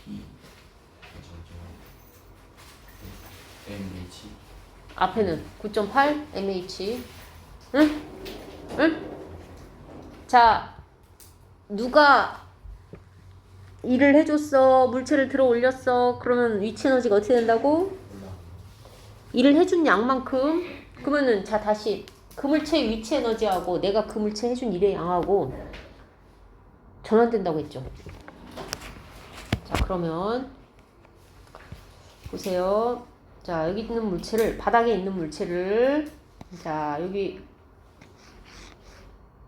P MH 앞에는 9.8 mH. 응? 응? 자, 누가 일을 해줬어? 물체를 들어 올렸어? 그러면 위치 에너지가 어떻게 된다고? 몰라. 일을 해준 양만큼. 그러면은 자 다시 그 물체의 위치 에너지하고 내가 그 물체 해준 일의 양하고 전환된다고 했죠. 자 그러면 보세요. 자 여기 있는 물체를 바닥에 있는 물체를 자 여기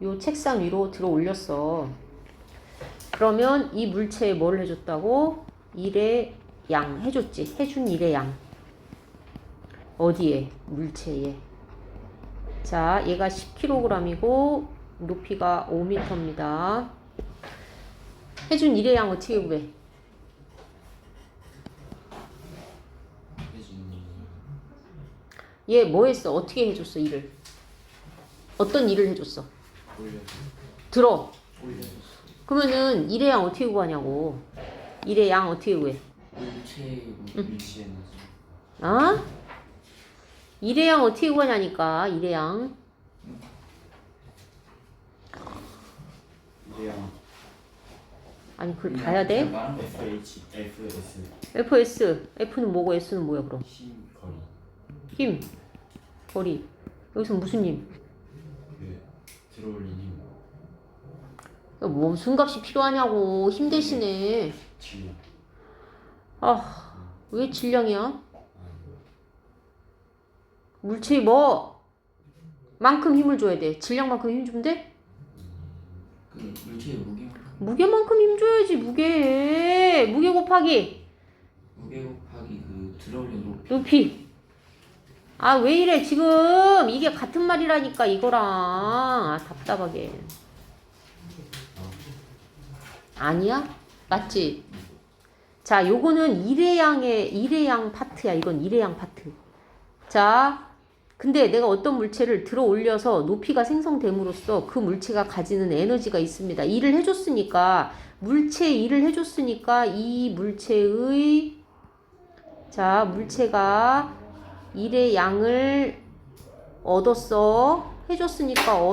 요 책상 위로 들어 올렸어. 그러면 이 물체에 뭘 해줬다고? 일의 양 해줬지. 해준 일의 양. 어디에? 물체에. 자, 얘가 10kg이고 높이가 5m입니다. 해준 일의 양 어떻게 구해? 얘 뭐 했어? 어떻게 해줬어, 일을? 어떤 일을 해줬어? 들어. 그러면은 일의 양 어떻게 구하냐고. 일의 양 어떻게 구해? 위치 에너지 어? 일의 양 어떻게 구하냐니까. 일의 양. 이래야 아니 그걸 봐야 돼? FH FS FS. F는 뭐고 S는 뭐야 그럼? 힘 거리 힘. 거리. 여기서 무슨 힘? 그 들어올린 힘 뭐 무슨 값이 필요하냐고. 힘 대신에. 질량 아, 왜 질량이야? 물체에 뭐? 만큼 힘을 줘야 돼. 질량만큼 힘 주면 돼? 그 물체의 무게만큼 무게만큼 힘 줘야지. 무게 곱하기 무게 곱하기 그 들어올린 높이 높이. 아 왜 이래 지금. 이게 같은 말이라니까 이거랑. 아 답답하게. 아니야? 맞지? 자 요거는 일의 양 파트야. 이건 일의 양 파트. 자 근데 내가 어떤 물체를 들어 올려서 높이가 생성됨으로써 그 물체가 가지는 에너지가 있습니다. 일을 해줬으니까 물체에 일을 해줬으니까 이 물체의 자 물체가 일의 양을 얻었어. 해줬으니까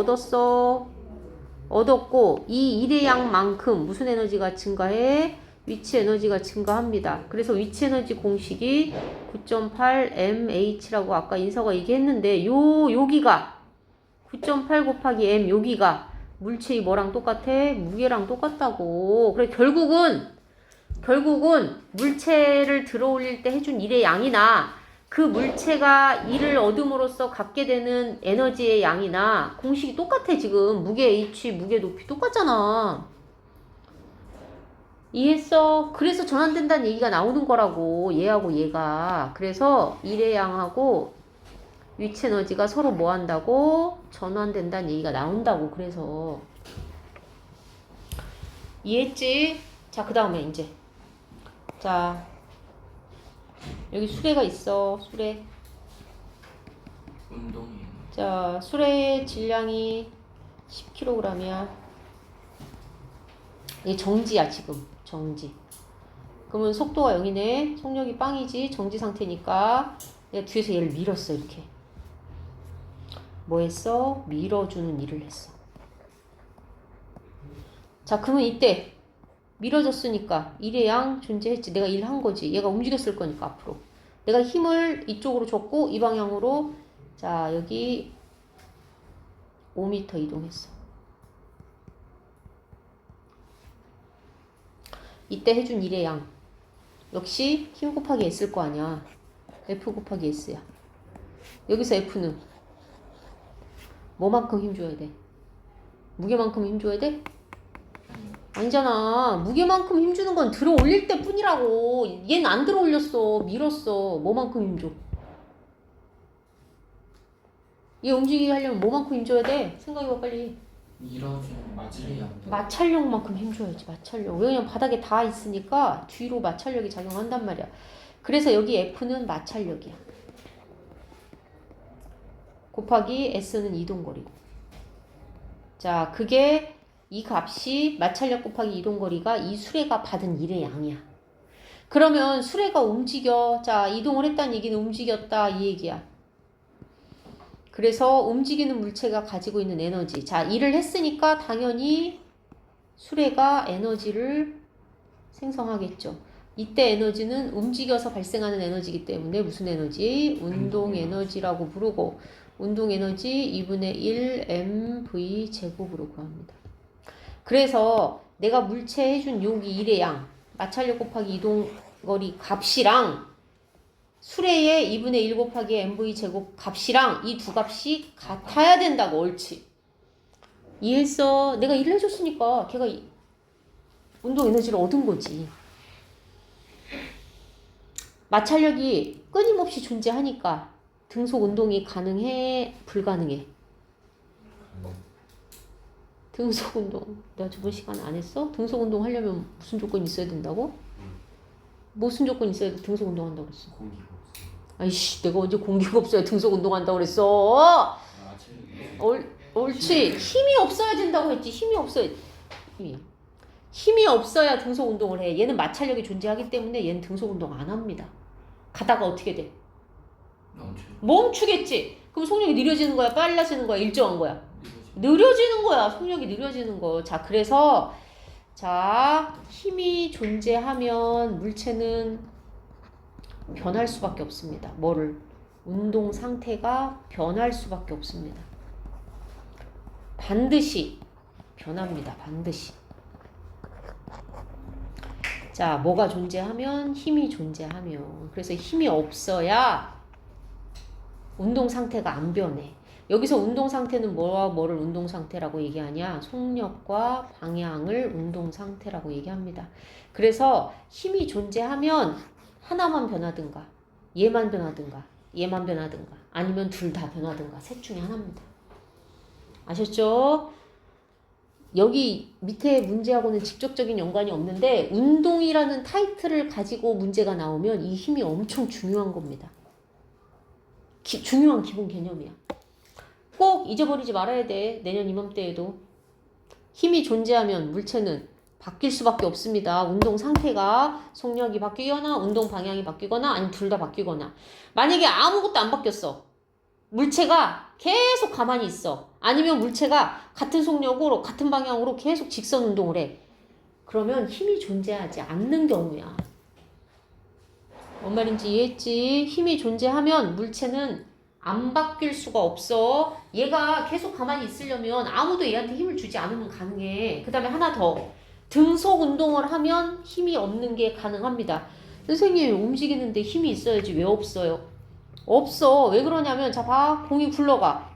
얻었고 이 일의 양만큼 무슨 에너지가 증가해? 위치 에너지가 증가합니다. 그래서 위치 에너지 공식이 9.8 mH라고 아까 인서가 얘기했는데 여기가 9.8 곱하기 m 여기가 물체의 뭐랑 똑같아? 무게랑 똑같다고. 그래 결국은 물체를 들어 올릴 때 해준 일의 양이나 그 물체가 일을 얻음으로써 갖게 되는 에너지의 양이나 공식이 똑같아 지금. 무게 H, 무게 높이 똑같잖아. 이해했어? 그래서 전환된다는 얘기가 나오는 거라고. 얘하고 얘가. 그래서 일의 양하고 위치 에너지가 서로 뭐 한다고? 전환된다는 얘기가 나온다고. 그래서 이해했지? 자, 그 다음에 이제 자 여기 수레가 있어. 수레. 운동이 자, 수레의 질량이 10kg이야. 이게 정지야 지금. 정지. 그러면 속도가 0이네. 속력이 빵이지. 정지 상태니까 내가 뒤에서 얘를 밀었어. 이렇게. 뭐 했어? 밀어주는 일을 했어. 자 그러면 이때 밀어줬으니까 일의 양 존재했지. 내가 일한 거지. 얘가 움직였을 거니까 앞으로. 내가 힘을 이쪽으로 줬고 이 방향으로 자 여기 5m 이동했어. 이때 해준 일의 양 역시 힘 곱하기 S일 거 아니야. F 곱하기 S야. 여기서 F는 뭐만큼 힘 줘야 돼? 무게만큼 힘 줘야 돼? 아니잖아. 무게만큼 힘 주는 건 들어 올릴 때 뿐이라고. 얘는 안 들어 올렸어. 밀었어. 뭐만큼 힘 줘? 얘 움직이게 하려면 뭐만큼 힘 줘야 돼? 생각해봐 빨리. 밀어주는 마찰이 마찰력만큼 힘줘야지. 마찰력. 왜냐면 바닥에 다 있으니까 뒤로 마찰력이 작용한단 말이야. 그래서 여기 F는 마찰력이야. 곱하기 S는 이동거리고. 자 그게 이 값이 마찰력 곱하기 이동거리가 이 수레가 받은 일의 양이야. 그러면 수레가 움직여. 자, 이동을 했다는 얘기는 움직였다 이 얘기야. 그래서 움직이는 물체가 가지고 있는 에너지. 자, 일을 했으니까 당연히 수레가 에너지를 생성하겠죠. 이때 에너지는 움직여서 발생하는 에너지이기 때문에 무슨 에너지? 운동 에너지라고 부르고, 운동 에너지 2분의 1 mv 제곱으로 구합니다. 그래서 내가 물체 해준 여기 일의 양, 마찰력 곱하기 이동거리 값이랑 수레의 2분의 1 곱하기 mv 제곱 값이랑 이 두 값이 같아야 된다고. 옳지. 이해했어? 내가 일을 해줬으니까 걔가 운동 에너지를 얻은 거지. 마찰력이 끊임없이 존재하니까 등속 운동이 가능해? 불가능해? 등속 운동. 내가 저번 시간에 안 했어? 등속 운동 하려면 무슨 조건이 있어야 된다고? 무슨 조건이 있어야 등속 운동 한다고 그랬어? 공기가 없어요. 아이씨, 내가 언제 공기가 없어야 등속 운동 한다고 그랬어? 옳지. 힘이 없어야 된다고 했지. 힘이 없어야. 힘이 없어야 등속 운동을 해. 얘는 마찰력이 존재하기 때문에 얘는 등속 운동 안 합니다. 가다가 어떻게 돼? 멈추겠지. 그럼 속력이 느려지는 거야? 빨라지는 거야? 일정한 거야? 느려지는 거야. 속력이 느려지는 거. 자, 그래서 자, 힘이 존재하면 물체는 변할 수밖에 없습니다. 뭐를? 운동 상태가 변할 수밖에 없습니다. 반드시 변합니다. 반드시. 자, 뭐가 존재하면? 힘이 존재하면. 그래서 힘이 없어야 운동 상태가 안 변해. 여기서 운동 상태는 뭐와 뭐를 운동 상태라고 얘기하냐? 속력과 방향을 운동 상태라고 얘기합니다. 그래서 힘이 존재하면 하나만 변하든가, 얘만 변하든가, 얘만 변하든가, 아니면 둘 다 변하든가, 셋 중에 하나입니다. 아셨죠? 여기 밑에 문제하고는 직접적인 연관이 없는데 운동이라는 타이틀을 가지고 문제가 나오면 이 힘이 엄청 중요한 겁니다. 중요한 기본 개념이야. 꼭 잊어버리지 말아야 돼. 내년 이맘때에도. 힘이 존재하면 물체는 바뀔 수밖에 없습니다. 운동 상태가 속력이 바뀌거나 운동 방향이 바뀌거나 아니면 둘 다 바뀌거나. 만약에 아무것도 안 바뀌었어. 물체가 계속 가만히 있어. 아니면 물체가 같은 속력으로 같은 방향으로 계속 직선 운동을 해. 그러면 힘이 존재하지 않는 경우야. 뭔 말인지 이해했지? 힘이 존재하면 물체는 안 바뀔 수가 없어. 얘가 계속 가만히 있으려면 아무도 얘한테 힘을 주지 않으면 가능해. 그 다음에 하나 더. 등속 운동을 하면 힘이 없는 게 가능합니다. 선생님, 움직이는데 힘이 있어야지 왜 없어요? 없어. 왜 그러냐면 자 봐. 공이 굴러가.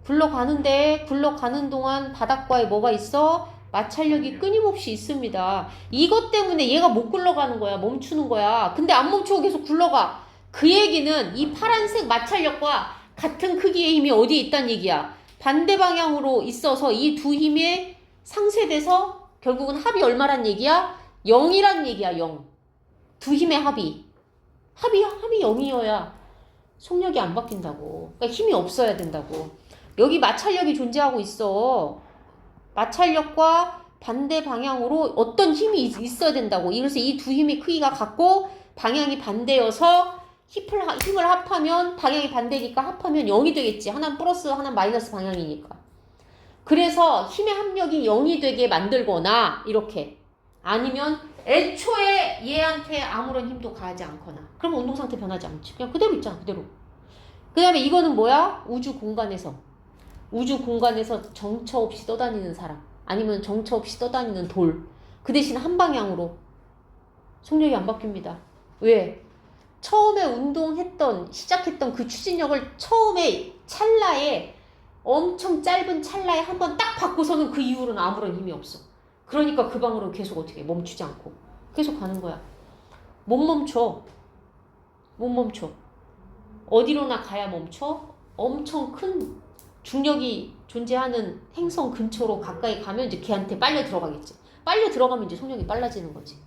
굴러가는데 굴러가는 동안 바닥과에 뭐가 있어? 마찰력이 끊임없이 있습니다. 이것 때문에 얘가 못 굴러가는 거야. 멈추는 거야. 근데 안 멈추고 계속 굴러가. 그 얘기는 이 파란색 마찰력과 같은 크기의 힘이 어디에 있다는 얘기야. 반대 방향으로 있어서 이 두 힘에 상쇄돼서 결국은 합이 얼마란 얘기야? 0이란 얘기야. 0. 두 힘의 합이 0이어야 속력이 안 바뀐다고. 그러니까 힘이 없어야 된다고. 여기 마찰력이 존재하고 있어. 마찰력과 반대 방향으로 어떤 힘이 있어야 된다고. 그래서 이 두 힘의 크기가 같고 방향이 반대여서 힘을 합하면 방향이 반대니까 합하면 0이 되겠지. 하나는 플러스 하나는 마이너스 방향이니까. 그래서 힘의 합력이 0이 되게 만들거나 이렇게. 아니면 애초에 얘한테 아무런 힘도 가하지 않거나. 그러면 운동 상태 변하지 않지. 그냥 그대로 있잖아. 그대로. 그 다음에 이거는 뭐야? 우주 공간에서 정처 없이 떠다니는 사람. 아니면 정처 없이 떠다니는 돌. 그 대신 한 방향으로. 속력이 안 바뀝니다. 왜? 처음에 시작했던 그 추진력을 처음에 찰나에 엄청 짧은 찰나에 한번 딱 받고서는 그 이후로는 아무런 힘이 없어. 그러니까 그 방으로 계속 어떻게 해? 멈추지 않고 계속 가는 거야. 못 멈춰. 어디로나 가야 멈춰? 엄청 큰 중력이 존재하는 행성 근처로 가까이 가면 이제 걔한테 빨려 들어가겠지. 빨려 들어가면 이제 속력이 빨라지는 거지.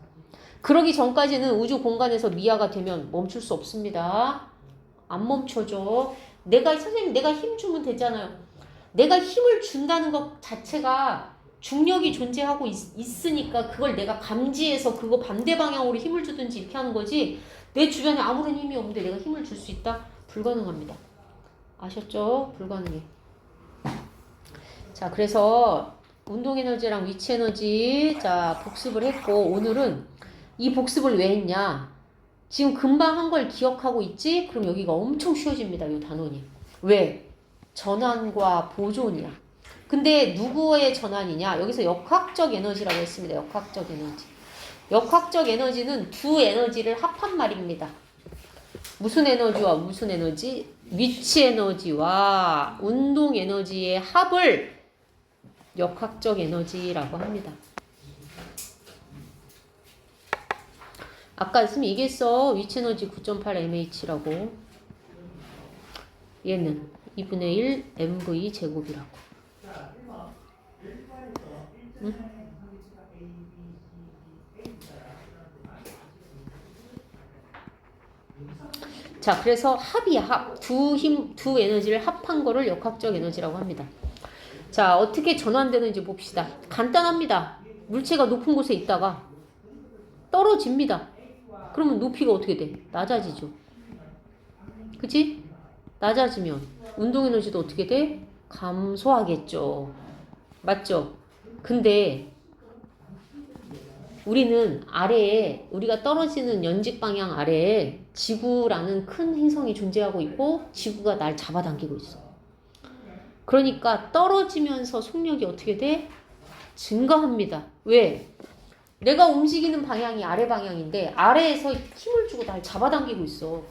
그러기 전까지는 우주 공간에서 미아가 되면 멈출 수 없습니다. 안 멈춰져. 선생님 내가 힘 주면 되잖아요. 내가 힘을 준다는 것 자체가 중력이 존재하고 있으니까 그걸 내가 감지해서 그거 반대 방향으로 힘을 주든지 이렇게 하는 거지. 내 주변에 아무런 힘이 없는데 내가 힘을 줄 수 있다? 불가능합니다. 아셨죠? 불가능해. 자, 그래서 운동에너지랑 위치에너지 자 복습을 했고, 오늘은 이 복습을 왜 했냐? 지금 금방 한 걸 기억하고 있지? 그럼 여기가 엄청 쉬워집니다. 이 단원이. 왜? 전환과 보존이야. 근데 누구의 전환이냐? 여기서 역학적 에너지라고 했습니다. 역학적 에너지. 역학적 에너지는 두 에너지를 합한 말입니다. 무슨 에너지와 무슨 에너지? 위치 에너지와 운동 에너지의 합을 역학적 에너지라고 합니다. 아까 있으면 얘기했어. 위치 에너지 9.8 mH라고. 얘는 2분의 1 mv 제곱이라고. 응? 자, 그래서 합이야, 합. 두 에너지를 합한 거를 역학적 에너지라고 합니다. 자, 어떻게 전환되는지 봅시다. 간단합니다. 물체가 높은 곳에 있다가 떨어집니다. 그러면 높이가 어떻게 돼? 낮아지죠. 그치? 낮아지면 운동 에너지도 어떻게 돼? 감소하겠죠. 맞죠? 근데 우리는 아래에, 우리가 떨어지는 연직 방향 아래에 지구라는 큰 행성이 존재하고 있고 지구가 날 잡아당기고 있어. 그러니까 떨어지면서 속력이 어떻게 돼? 증가합니다. 왜? 내가 움직이는 방향이 아래 방향인데 아래에서 힘을 주고 날 잡아당기고 있어.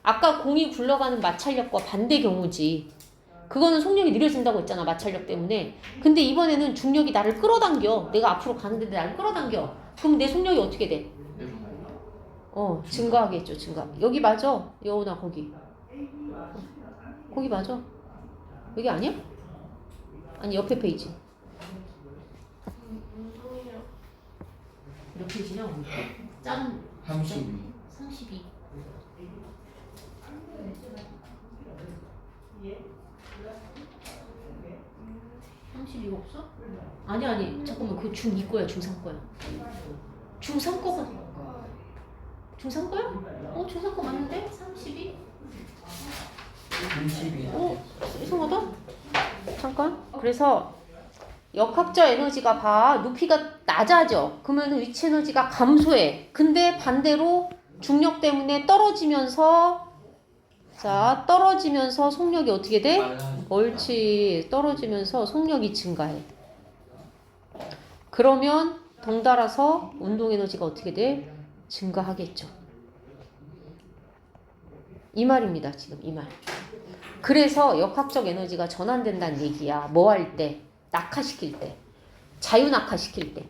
아까 공이 굴러가는 마찰력과 반대 경우지. 그거는 속력이 느려진다고 했잖아, 마찰력 때문에. 근데 이번에는 중력이 나를 끌어당겨. 내가 앞으로 가는데 나를 끌어당겨. 그럼 내 속력이 어떻게 돼? 증가하겠죠, 증가. 여기 맞아? 여우나 거기. 거기 맞아? 여기 아니야? 아니, 옆에 페이지. 몇 페이지냐? 작은 32. 32. 이거 없어? 아니 잠깐만, 그거 중2 거야, 중3 거야. 중3 거가 중3 거야? 중3 거 맞는데? 32? 32. 이상하다? 잠깐. 그래서 역학적 에너지가 봐, 높이가 낮아져. 그러면 위치 에너지가 감소해. 근데 반대로 중력 때문에 떨어지면서 속력이 어떻게 돼? 옳지. 떨어지면서 속력이 증가해. 그러면 덩달아서 운동 에너지가 어떻게 돼? 증가하겠죠. 이 말입니다. 지금 이 말. 그래서 역학적 에너지가 전환된다는 얘기야. 뭐 할 때? 낙하시킬 때. 자유낙하시킬 때.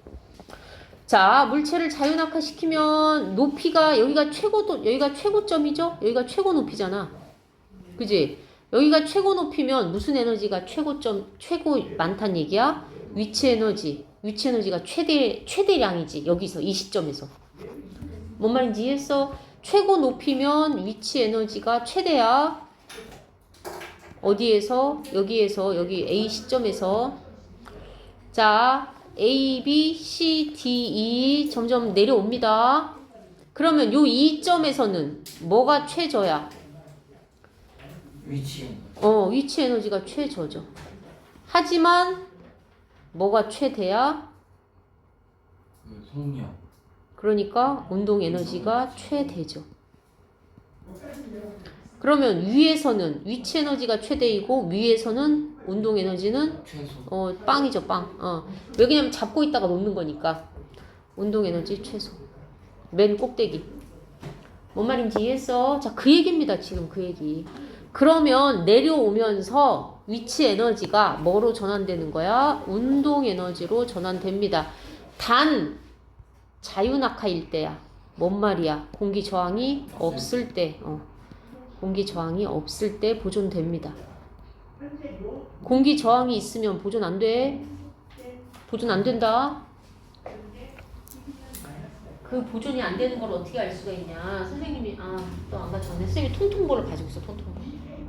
자, 물체를 자유낙하시키면 높이가 여기가 최고점이죠? 여기가 최고 높이잖아. 그지? 여기가 최고 높이면 무슨 에너지가 최고 많단 얘기야? 위치 에너지가 최대량이지. 여기서, 이 시점에서. 뭔 말인지 이해했어? 최고 높이면 위치 에너지가 최대야. 어디에서? 여기에서, 여기 A 시점에서. 자, A, B, C, D, E 점점 내려옵니다. 그러면 요 이점에서는 뭐가 최저야? 위치. 위치 에너지가 최저죠. 하지만 뭐가 최대야? 속력. 그러니까 운동 에너지가 최대죠. 그러면 위에서는 위치 에너지가 최대이고 위에서는 운동 에너지는 최소. 빵이죠, 빵. 왜냐면 잡고 있다가 놓는 거니까. 운동 에너지 최소. 맨 꼭대기. 뭔 말인지 이해했어? 자, 그 얘기입니다. 지금 그 얘기. 그러면 내려오면서 위치 에너지가 뭐로 전환되는 거야? 운동 에너지로 전환됩니다. 단 자유낙하일 때야. 뭔 말이야? 공기 저항이 없을 때. 공기 저항이 없을 때 보존됩니다. 공기 저항이 있으면 보존 안 돼. 보존 안 된다. 그 보존이 안 되는 걸 어떻게 알 수가 있냐? 선생님이 또 안 가져왔네. 선생님이 통통볼을 가지고 있어. 통통볼.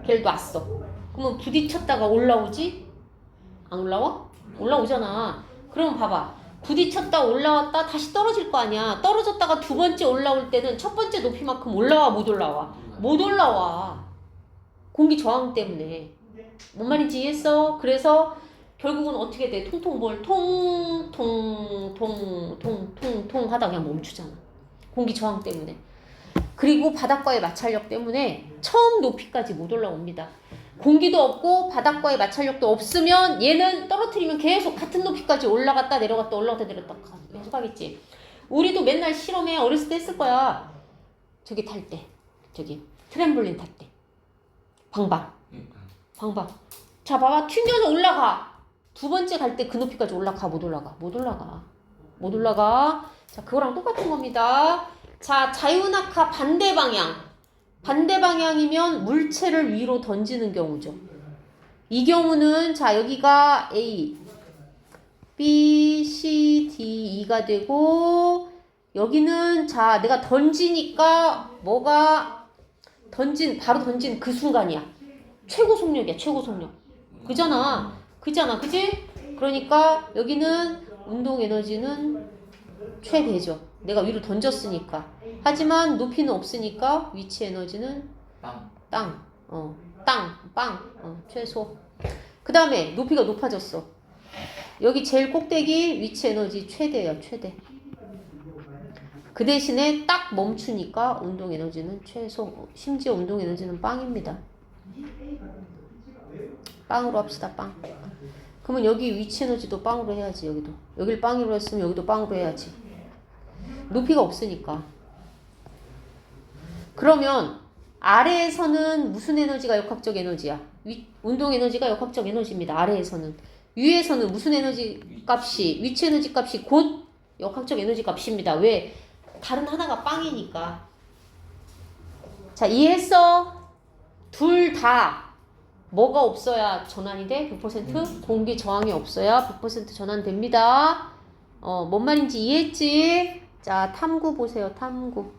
걔를 놨어. 그러면 부딪혔다가 올라오지? 안 올라와? 올라오잖아. 그럼 봐봐. 부딪혔다 올라왔다 다시 떨어질 거 아니야. 떨어졌다가 두 번째 올라올 때는 첫 번째 높이만큼 올라와 못 올라와? 못 올라와. 공기 저항 때문에. 뭔 말인지 이해했어? 그래서 결국은 어떻게 돼? 통통 뭘 통통통통통통 하다 그냥 멈추잖아. 공기 저항 때문에. 그리고 바닥과의 마찰력 때문에 처음 높이까지 못 올라옵니다. 공기도 없고 바닥과의 마찰력도 없으면 얘는 떨어뜨리면 계속 같은 높이까지 올라갔다 내려갔다 올라갔다 내려갔다 계속 하겠지. 우리도 맨날 실험에 어렸을 때 했을 거야. 저기 탈 때. 저기 트램블린 탈 때. 방방. 자 봐봐. 튕겨서 올라가. 두 번째 갈 때 그 높이까지 올라가 못 올라가? 못 올라가. 자 그거랑 똑같은 겁니다. 자 자유낙하 반대 방향이면 물체를 위로 던지는 경우죠. 이 경우는 자 여기가 A, B, C, D, E가 되고 여기는 자 내가 던지니까 뭐가 바로 던진 그 순간이야. 최고 속력이야. 최고 속력. 그잖아. 그지? 그러니까 여기는 운동 에너지는 최대죠. 내가 위로 던졌으니까. 하지만 높이는 없으니까 위치 에너지는 땅. 최소. 그 다음에 높이가 높아졌어. 여기 제일 꼭대기 위치 에너지 최대야. 최대. 그 대신에 딱 멈추니까 운동 에너지는 최소. 심지어 운동 에너지는 빵입니다. 빵으로 합시다. 빵. 그러면 여기 위치 에너지도 빵으로 해야지. 여길 빵으로 했으면 여기도 빵으로 해야지. 높이가 없으니까. 그러면 아래에서는 무슨 에너지가 역학적 에너지야? 운동 에너지가 역학적 에너지입니다. 아래에서는. 위에서는 무슨 에너지 값이, 위치 에너지 값이 곧 역학적 에너지 값입니다. 왜? 다른 하나가 빵이니까. 자, 이해했어? 둘 다 뭐가 없어야 전환이 돼? 100%? 공기 저항이 없어야 100% 전환됩니다. 뭔 말인지 이해했지? 자, 탐구 보세요. 탐구.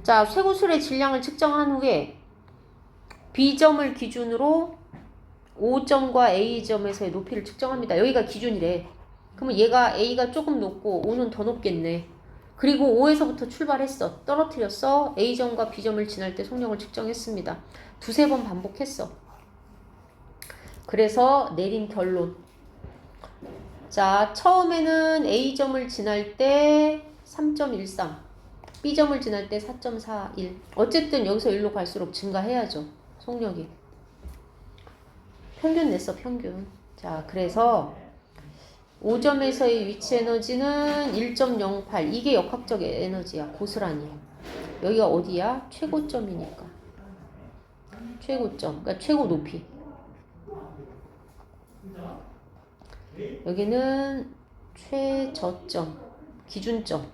자, 쇠구슬의 질량을 측정한 후에 B점을 기준으로 O점과 A점에서의 높이를 측정합니다. 여기가 기준이래. 그러면 얘가 A가 조금 높고 O는 더 높겠네. 그리고 O에서부터 출발했어. 떨어뜨렸어. A점과 B점을 지날 때 속력을 측정했습니다. 두세 번 반복했어. 그래서 내린 결론. 자, 처음에는 A점을 지날 때 3.13, B점을 지날 때 4.41. 어쨌든 여기서 1로 갈수록 증가해야죠. 속력이. 평균 냈어, 평균. 자, 그래서 5점에서의 위치 에너지는 1.08. 이게 역학적 에너지야. 고스란히. 여기가 어디야? 최고점이니까. 최고점. 그러니까 최고 높이. 여기는 최저점. 기준점.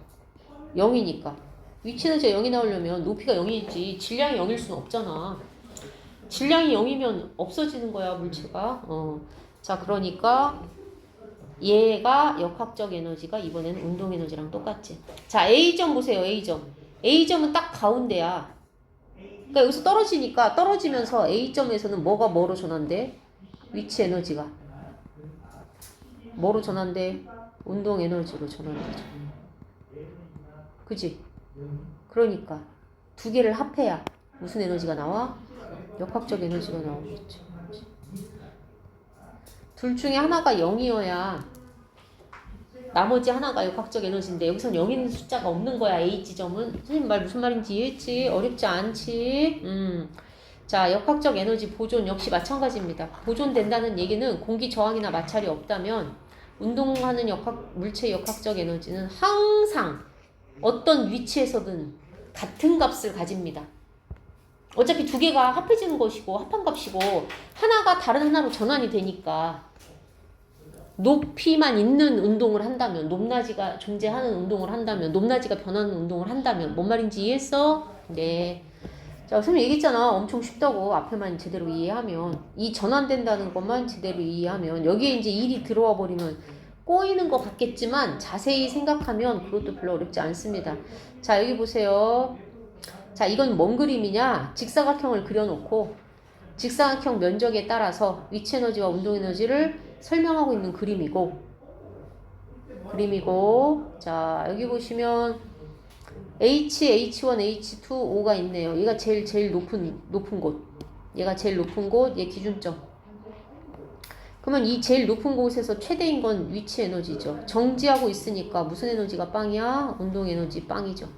0이니까. 위치 에너지가 0이 나오려면 높이가 0이지. 질량이 0일 수는 없잖아. 질량이 0이면 없어지는 거야, 물체가. 자, 그러니까 얘가 역학적 에너지가 이번에는 운동 에너지랑 똑같지. 자, A점 보세요. A점은 딱 가운데야. 그러니까 여기서 떨어지니까 떨어지면서 A점에서는 뭐가 뭐로 전환돼? 위치 에너지가. 뭐로 전환돼? 운동 에너지로 전환되죠. 그지? 그러니까 두 개를 합해야 무슨 에너지가 나와? 역학적 에너지가 나오겠죠. 둘 중에 하나가 0이어야 나머지 하나가 역학적 에너지인데 여기선 0인 숫자가 없는 거야. H지점은. 선생님 말 무슨 말인지 이해했지? 어렵지 않지? 자, 역학적 에너지 보존 역시 마찬가지입니다. 보존된다는 얘기는 공기 저항이나 마찰이 없다면 운동하는 물체의 역학적 에너지는 항상 어떤 위치에서든 같은 값을 가집니다. 어차피 두 개가 합해지는 것이고 합한 값이고 하나가 다른 하나로 전환이 되니까 높이만 있는 운동을 한다면, 높낮이가 존재하는 운동을 한다면, 높낮이가 변하는 운동을 한다면 뭔 말인지 이해했어? 네. 자, 선생님 얘기했잖아. 엄청 쉽다고. 앞에만 제대로 이해하면. 이 전환된다는 것만 제대로 이해하면 여기에 이제 일이 들어와 버리면 꼬이는 것 같겠지만 자세히 생각하면 그것도 별로 어렵지 않습니다. 자, 여기 보세요. 자, 이건 뭔 그림이냐? 직사각형을 그려놓고 직사각형 면적에 따라서 위치 에너지와 운동 에너지를 설명하고 있는 그림이고, 그림이고, 자, 여기 보시면 H, H1, H2, O가 있네요. 얘가 제일 높은 곳. 얘가 제일 높은 곳, 얘 기준점. 그러면 이 제일 높은 곳에서 최대인 건 위치 에너지죠. 정지하고 있으니까 무슨 에너지가 빵이야? 운동 에너지 빵이죠.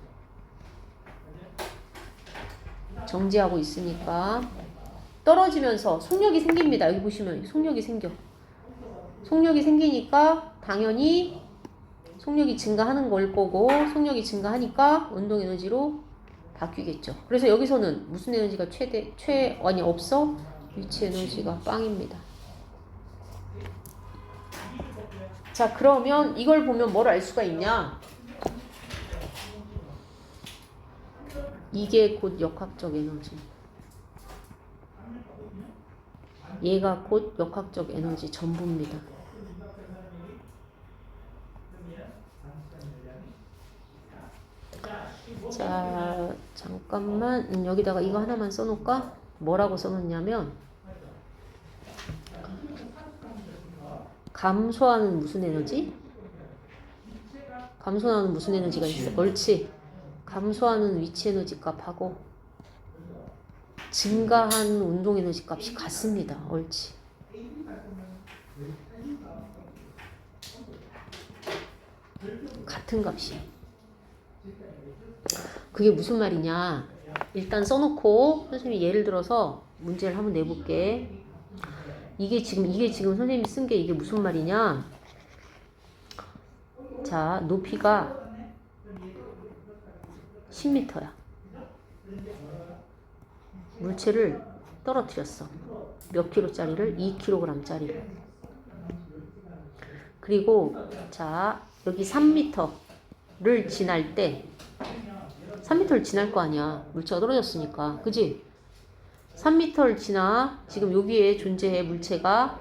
정지하고 있으니까. 떨어지면서 속력이 생깁니다. 여기 보시면 속력이 생겨. 속력이 생기니까 당연히 속력이 증가하는 걸 거고, 속력이 증가하니까 운동 에너지로 바뀌겠죠. 그래서 여기서는 무슨 에너지가 아니 없어? 위치 에너지가 빵입니다. 자, 그러면 이걸 보면 뭘 알 수가 있냐? 이게 곧 역학적 에너지. 얘가 곧 역학적 에너지 전부입니다. 자, 잠깐만 여기다가 이거 하나만 써놓을까? 뭐라고 써놓냐면 감소하는 무슨 에너지? 감소하는 무슨 에너지가 있어? 옳지. 감소하는 위치 에너지 값하고 증가한 운동 에너지 값이 같습니다. 옳지. 같은 값이야. 그게 무슨 말이냐? 일단 써놓고 선생님이 예를 들어서 문제를 한번 내볼게. 이게 지금 선생님이 쓴 게 이게 무슨 말이냐? 자, 높이가 10m야. 물체를 떨어뜨렸어. 몇 킬로짜리를? 2kg짜리를. 그리고 자, 여기 3m를 지날 때 3m를 지날 거 아니야. 물체가 떨어졌으니까. 그지? 3m를 지나 지금 여기에 존재해 물체가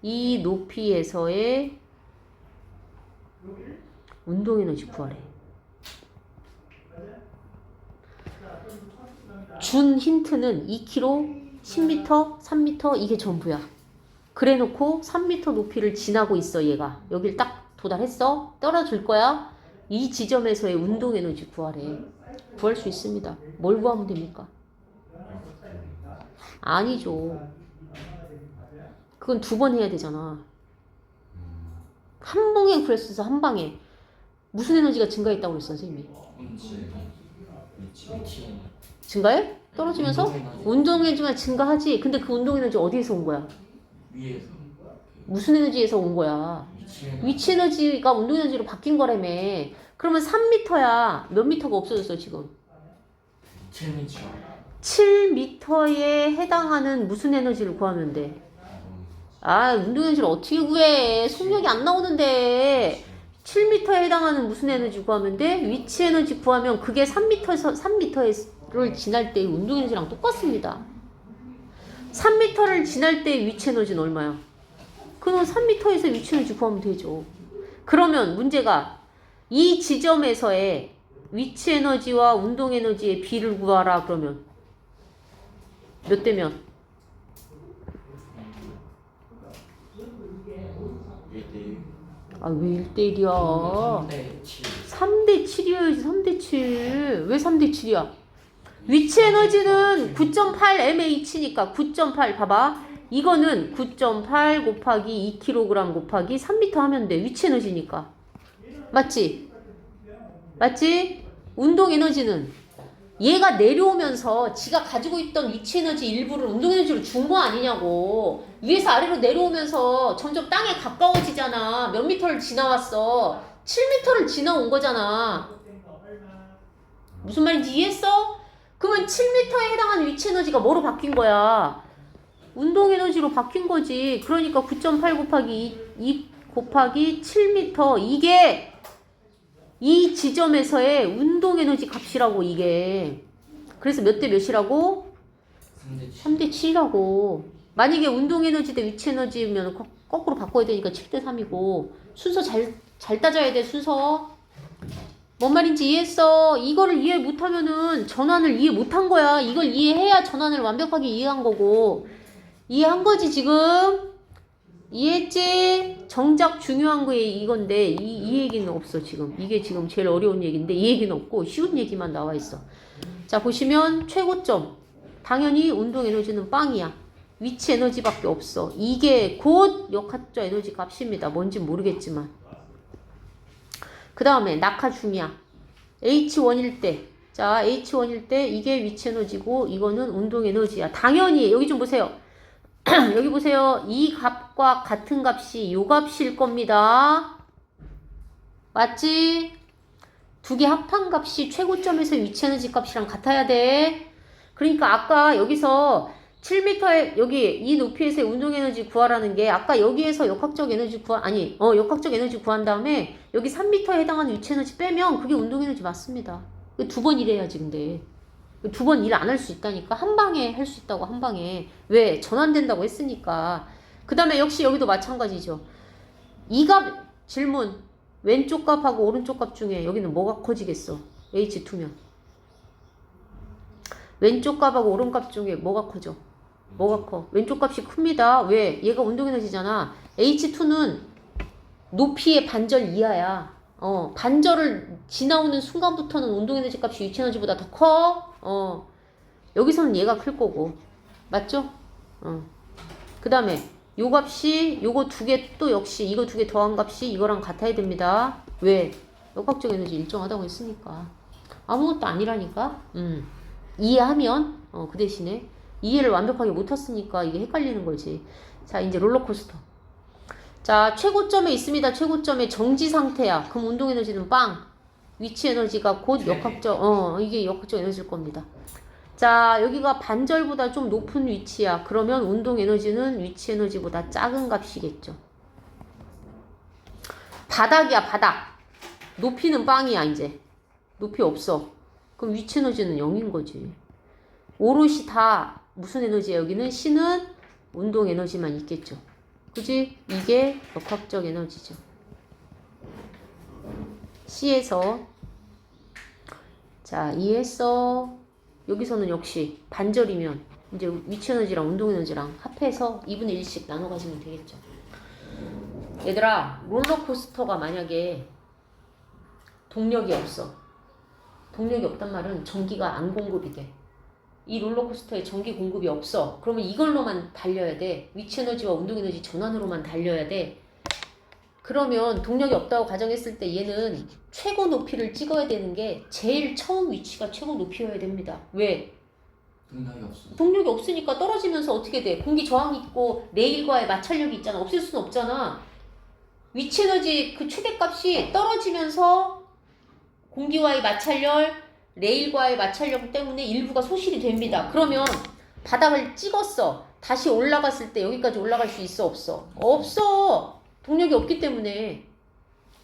이 높이에서의 운동에너지 구하래. 준 힌트는 2km, 10m, 3m 이게 전부야. 그래 놓고 3m 높이를 지나고 있어 얘가. 여길 딱 도달했어. 떨어질 거야. 이 지점에서의 운동에너지 구하래. 구할 수 있습니다. 뭘 구하면 됩니까? 아니죠. 그건 2번 해야 되잖아. 한 방에 구했어서 한 방에. 무슨 에너지가 증가했다고 그랬어 선생님이? 증가해? 떨어지면서? 운동 에너지가 증가하지. 근데 그 운동 에너지 어디에서 온 거야? 위에서. 무슨 에너지에서 온 거야? 위치 에너지가 운동 에너지로 바뀐 거라며. 그러면 3m야. 몇 미터가 없어졌어 지금? 7m. 7m에 해당하는 무슨 에너지를 구하면 돼? 아, 운동 에너지를 어떻게 구해? 속력이 안 나오는데. 7m에 해당하는 무슨 에너지 구하면 돼? 위치 에너지 구하면 그게 3m를 지날 때의 운동 에너지랑 똑같습니다. 3m를 지날 때의 위치 에너지는 얼마야? 그럼 3m에서 위치 에너지 구하면 되죠. 그러면 문제가 이 지점에서의 위치 에너지와 운동 에너지의 비를 구하라 그러면 몇 대면? 1대1. 아, 왜 1대1이야? 3대 7이어야지. 3대 7. 왜 3대 7이야? 위치 에너지는 9.8 mh니까 9.8 봐봐. 이거는 9.8 곱하기 2kg 곱하기 3m 하면 돼. 위치 에너지니까. 맞지? 맞지? 운동 에너지는 얘가 내려오면서 지가 가지고 있던 위치 에너지 일부를 운동 에너지로 준 거 아니냐고. 위에서 아래로 내려오면서 점점 땅에 가까워지잖아. 몇 미터를 지나왔어? 7m를 지나온 거잖아. 무슨 말인지 이해했어? 그러면 7m에 해당하는 위치 에너지가 뭐로 바뀐 거야? 운동 에너지로 바뀐 거지. 그러니까 9.8 곱하기 2 곱하기 7m. 이게 이 지점에서의 운동 에너지 값이라고 이게. 그래서 몇 대 몇이라고? 3대 7이라고. 만약에 운동 에너지 대 위치 에너지면 거꾸로 바꿔야 되니까 7대 3이고. 순서 잘 따져야 돼. 순서. 뭔 말인지 이해했어? 이거를 이해 못하면은 전환을 이해 못한 거야. 이걸 이해해야 전환을 완벽하게 이해한 거고. 이해한 거지 지금? 이해했지? 정작 중요한 거 이건데 이 얘기는 없어 지금. 이게 지금 제일 어려운 얘기인데 이 얘기는 없고 쉬운 얘기만 나와 있어. 자 보시면 최고점. 당연히 운동 에너지는 빵이야. 위치 에너지밖에 없어. 이게 곧 역학적 에너지 값입니다. 뭔지 모르겠지만. 그 다음에 낙하 중이야. H1일 때. 자 H1일 때 이게 위치 에너지고 이거는 운동 에너지야. 당연히 여기 좀 보세요. 여기 보세요. 이 값과 같은 값이 요 값일 겁니다. 맞지? 두 개 합한 값이 최고점에서 위치 에너지 값이랑 같아야 돼. 그러니까 아까 여기서 7m에 여기 이 높이에서의 운동 에너지 구하라는 게 아까 여기에서 역학적 에너지 역학적 에너지 구한 다음에 여기 3m에 해당하는 위치 에너지 빼면 그게 운동 에너지 맞습니다. 두 번 일해야지 근데. 두 번 일 안 할 수 있다니까. 한 방에 할 수 있다고 한 방에. 왜? 전환된다고 했으니까. 그 다음에 역시 여기도 마찬가지죠. 이 값 질문. 왼쪽 값하고 오른쪽 값 중에 여기는 뭐가 커지겠어? H2면. 왼쪽 값하고 오른 값 중에 뭐가 커져? 뭐가 커? 왼쪽 값이 큽니다. 왜? 얘가 운동에너지잖아. H2는 높이의 반절 이하야. 반절을 지나오는 순간부터는 운동에너지 값이 위치에너지보다 더 커. 여기서는 얘가 클 거고. 맞죠? 그 다음에 요 값이 요거 두 개 또 역시 이거 두 개 더한 값이 이거랑 같아야 됩니다. 왜? 역학적 에너지 일정하다고 했으니까. 아무것도 아니라니까. 이해하면 그 대신에 이해를 완벽하게 못했으니까 이게 헷갈리는 거지. 자 이제 롤러코스터. 자 최고점에 있습니다. 최고점에 정지 상태야. 그럼 운동 에너지는 빵. 위치 에너지가 곧 역학적 이게 역학적 에너지일 겁니다. 자 여기가 반절보다 좀 높은 위치야. 그러면 운동 에너지는 위치 에너지보다 작은 값이겠죠. 바닥이야 바닥. 높이는 빵이야 이제. 높이 없어. 그럼 위치 에너지는 0인 거지. 오롯이 다 무슨 에너지야? 여기는 C는 운동 에너지만 있겠죠. 그지? 이게 역학적 에너지죠. C에서 자 이해했어. 여기서는 역시 반절이면 이제 위치 에너지랑 운동 에너지랑 합해서 2분의 1씩 나눠 가지면 되겠죠. 얘들아 롤러코스터가 만약에 동력이 없어. 동력이 없단 말은 전기가 안 공급이 돼. 이 롤러코스터에 전기 공급이 없어. 그러면 이걸로만 달려야 돼. 위치 에너지와 운동 에너지 전환으로만 달려야 돼. 그러면 동력이 없다고 가정했을 때 얘는 최고 높이를 찍어야 되는 게 제일 처음 위치가 최고 높이여야 됩니다. 왜? 동력이 없어. 동력이 없으니까 떨어지면서 어떻게 돼? 공기 저항이 있고 레일과의 마찰력이 있잖아. 없앨 수는 없잖아. 위치 에너지 그 최대값이 떨어지면서 공기와의 마찰력 레일과의 마찰력 때문에 일부가 소실이 됩니다. 그러면 바닥을 찍었어. 다시 올라갔을 때 여기까지 올라갈 수 있어? 없어? 없어. 동력이 없기 때문에.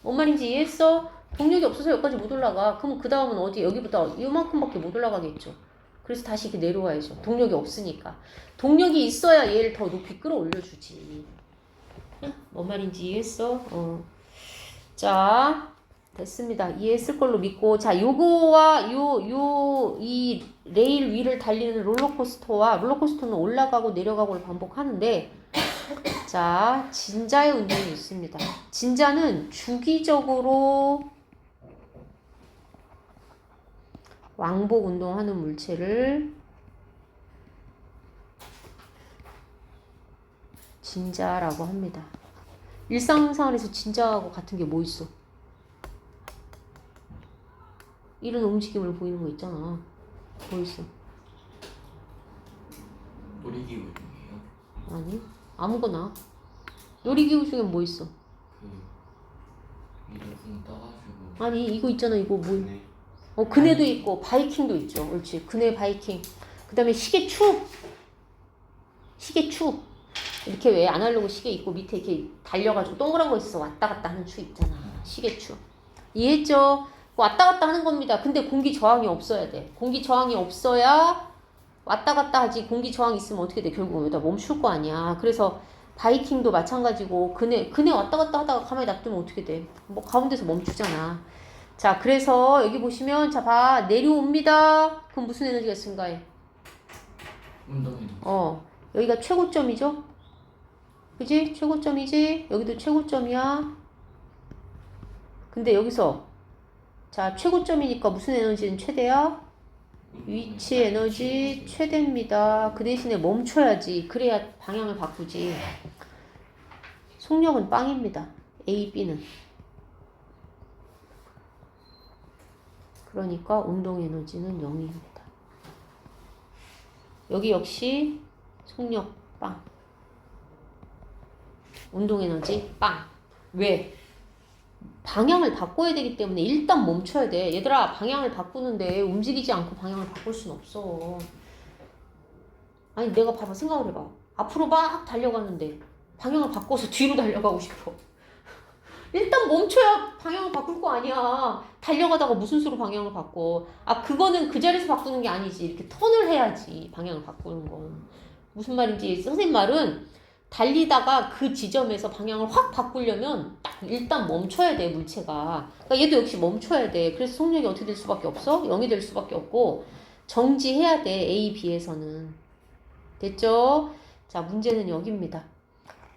뭔 말인지 이해했어? 동력이 없어서 여기까지 못 올라가. 그럼 그 다음은 어디? 여기보다 이만큼밖에 못 올라가겠죠. 그래서 다시 이렇게 내려와야죠. 동력이 없으니까. 동력이 있어야 얘를 더 높이 끌어올려주지. 뭔 말인지 이해했어? 자. 됐습니다. 이해했을 걸로 믿고. 자, 요거와 이 레일 위를 달리는 롤러코스터는 올라가고 내려가고를 반복하는데, 자, 진자의 운동이 있습니다. 진자는 주기적으로 왕복 운동하는 물체를 진자라고 합니다. 일상생활에서 진자하고 같은 게 뭐 있어? 이런 움직임을 보이는 거 있잖아. 뭐 있어? 놀이기구 중이에요. 아니 아무거나. 놀이기구 중에 뭐 있어? 위로 붕 떠가지고. 아니 이거 있잖아. 이거 뭐? 네. 그네도 있고 바이킹도 있죠. 옳지. 그네 바이킹. 그 다음에 시계축. 이렇게 왜 아날로그 시계 있고 밑에 이렇게 달려가지고 동그란 거 있어. 왔다 갔다 하는 축 있잖아. 시계축. 이해했죠? 왔다 갔다 하는 겁니다. 근데 공기 저항이 없어야 돼. 공기 저항이 없어야 왔다 갔다 하지. 공기 저항이 있으면 어떻게 돼? 결국은 여기다 멈출 거 아니야. 그래서 바이킹도 마찬가지고 그네 왔다 갔다 하다가 가만히 놔두면 어떻게 돼? 뭐 가운데서 멈추잖아. 자, 그래서 여기 보시면 자 봐. 내려옵니다. 그럼 무슨 에너지가 증가해? 운동이. 여기가 최고점이죠? 그지? 최고점이지? 여기도 최고점이야. 근데 여기서 자 최고점이니까 무슨 에너지는 최대야? 위치 에너지 최대입니다. 그 대신에 멈춰야지. 그래야 방향을 바꾸지. 속력은 빵입니다. A, B는. 그러니까 운동 에너지는 0입니다. 여기 역시 속력 빵. 운동 에너지 빵. 왜? 방향을 바꿔야 되기 때문에 일단 멈춰야 돼. 얘들아, 방향을 바꾸는데 움직이지 않고 방향을 바꿀 순 없어. 아니, 내가 봐봐. 생각을 해봐. 앞으로 막 달려가는데 방향을 바꿔서 뒤로 달려가고 싶어. 일단 멈춰야 방향을 바꿀 거 아니야. 달려가다가 무슨 수로 방향을 바꿔. 아, 그거는 그 자리에서 바꾸는 게 아니지. 이렇게 턴을 해야지. 방향을 바꾸는 건. 무슨 말인지 선생님 말은 달리다가 그 지점에서 방향을 확 바꾸려면 딱 일단 멈춰야 돼, 물체가. 그러니까 얘도 역시 멈춰야 돼. 그래서 속력이 어떻게 될 수밖에 없어? 0이 될 수밖에 없고 정지해야 돼, A, B에서는. 됐죠? 자, 문제는 여기입니다.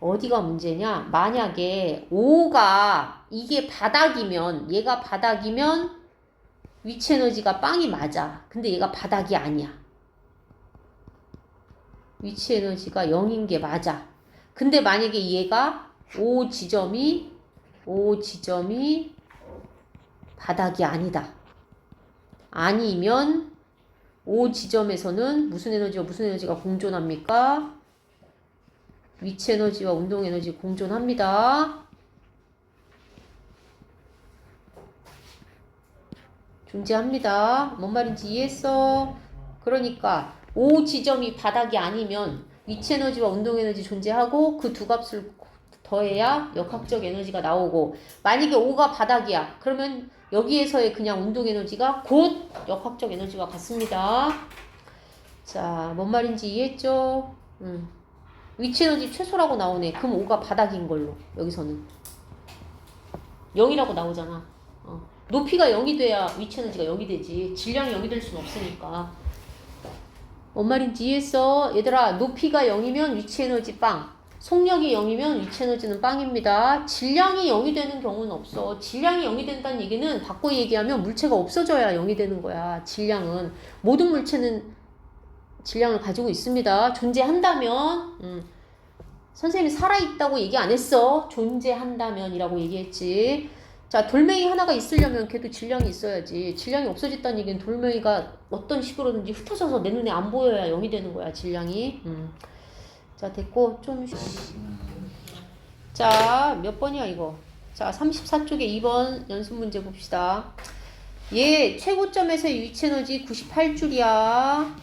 어디가 문제냐? 만약에 O가 이게 바닥이면, 얘가 바닥이면 위치 에너지가 빵이 맞아. 근데 얘가 바닥이 아니야. 위치 에너지가 0인 게 맞아. 근데 만약에 얘가 O 지점이 바닥이 아니다. 아니면 O 지점에서는 무슨 에너지가 공존합니까? 위치 에너지와 운동 에너지 공존합니다. 존재합니다. 뭔 말인지 이해했어? 그러니까 O 지점이 바닥이 아니면 위치 에너지와 운동 에너지 존재하고 그 두 값을 더해야 역학적 에너지가 나오고, 만약에 O가 바닥이야. 그러면 여기에서의 그냥 운동 에너지가 곧 역학적 에너지와 같습니다. 자, 뭔 말인지 이해했죠? 위치 에너지 최소라고 나오네. 그럼 O가 바닥인 걸로 여기서는 0이라고 나오잖아. 높이가 0이 돼야 위치 에너지가 0이 되지. 질량이 0이 될 수는 없으니까. 뭔 말인지 이해했어? 얘들아, 높이가 0이면 위치 에너지 빵. 속력이 0이면 위치 에너지는 빵입니다. 질량이 0이 되는 경우는 없어. 질량이 0이 된다는 얘기는 바꿔 얘기하면 물체가 없어져야 0이 되는 거야. 질량은. 모든 물체는 질량을 가지고 있습니다. 존재한다면. 선생님이 살아있다고 얘기 안 했어. 존재한다면이라고 얘기했지. 자, 돌멩이 하나가 있으려면 걔도 질량이 있어야지. 질량이 없어졌다는 얘기는 돌멩이가 어떤 식으로든지 흩어져서 내 눈에 안 보여야 0이 되는 거야, 질량이. 자, 됐고, 좀. 자, 몇 번이야, 이거? 자, 34쪽에 2번 연습 문제 봅시다. 얘 최고점에서의 위치 에너지 98줄이야.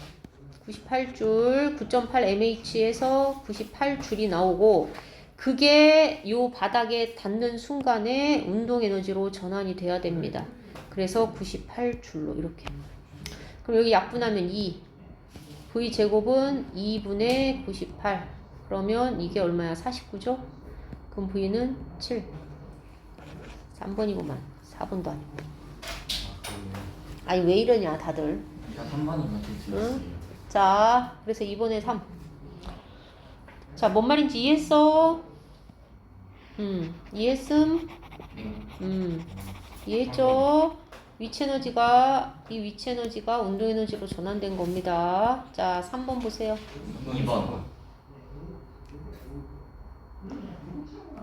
98줄, 9.8mh에서 98줄이 나오고, 그게 요 바닥에 닿는 순간에 운동 에너지로 전환이 돼야 됩니다. 그래서 98줄로 이렇게. 그럼 여기 약분하면 2. V제곱은 2분의 98. 그러면 이게 얼마야? 49죠? 그럼 V는 7. 3번이구만. 4번도 아니고. 아니, 왜 이러냐, 다들. 제가 3번이면 좀 들렸어요. 자, 그래서 2번에 3. 자, 뭔 말인지 이해했어? 이해했음? 이해했죠? 위치 에너지가, 이 위치 에너지가 운동 에너지로 전환된 겁니다. 자, 3번 보세요. 2번.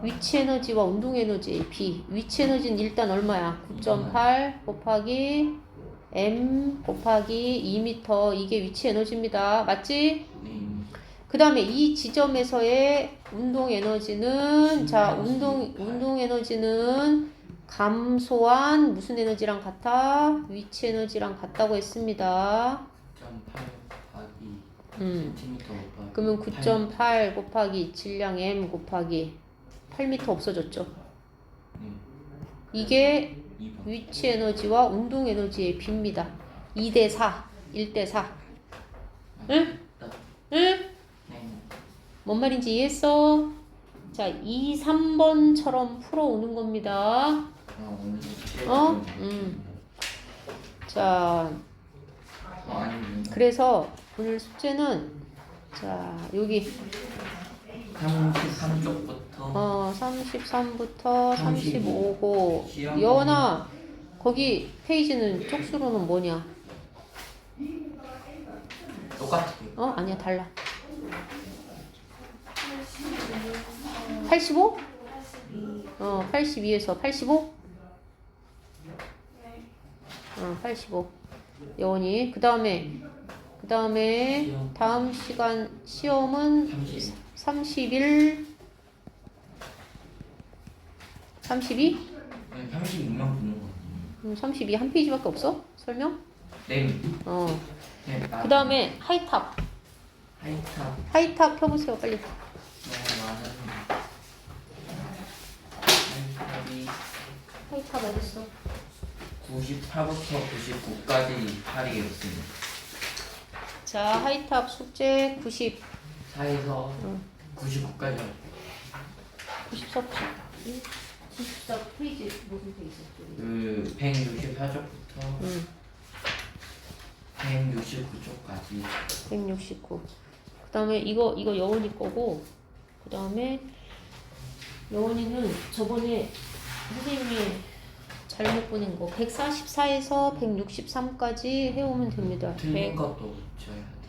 위치 에너지와 운동 에너지 B. 위치 에너지는 일단 얼마야? 9.8 곱하기 m 곱하기 2m. 이게 위치 에너지입니다. 맞지? 네. 그 다음에 이 지점에서의 운동 에너지는, 자, 운동 에너지는 감소한 무슨 에너지랑 같아? 위치 에너지랑 같다고 했습니다. 9.8 곱하기 cm 곱하기 그러면 9.8 곱하기 질량 m 곱하기 8m 없어졌죠. 이게 2번. 위치 에너지와 운동 에너지의 비입니다. 2대 4, 1대 4. 응? 응? 뭔 말인지 이해했어? 자, 2, 3번처럼 풀어오는 겁니다. 어? 자, 그래서 오늘 숙제는, 자, 여기 33쪽부터 33부터 35고. 시험 여원아, 거기 페이지는 쪽수로는 뭐냐? 똑같아요. 아니야, 달라. 85? 82에서 85? 85. 여원이. 그 다음에 시험. 다음 시간 시험은 31, 32? 네, 36만 붙는 거. 32 한 페이지밖에 없어? 설명? 네. 네, 그 다음에 하이탑. 하이탑 펴보세요, 빨리. 하이탑 어딨어? 98부터 99까지 8이 있습니다. 자, 하이탑 숙제 90. 4에서 99까지 94 페이지 무슨 페이지? 그 164쪽부터 169쪽까지 169. 그 다음에 이거 여운이 거고, 그 다음에 여운이는 저번에 선생님이 잘못 보낸 거 144에서 163까지 해오면 됩니다. 틀린 것도 붙여야 돼.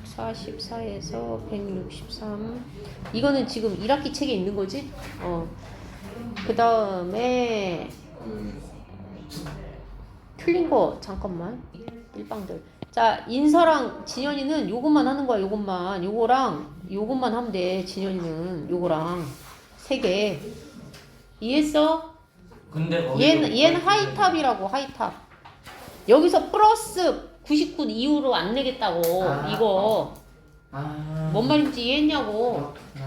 144에서 163. 이거는 지금 1학기 책에 있는 거지? 그 다음에 틀린 거 잠깐만. 일방들. 자, 인서랑 진현이는 요것만 하는 거야. 요것만 하면 돼. 진현이는 요거랑 3개. 이해했어? 근데 얘는 하이탑이라고. 하이탑. 여기서 플러스 99 이후로 안 내겠다고. 이거 뭔 말인지 이해했냐고. 그렇구나.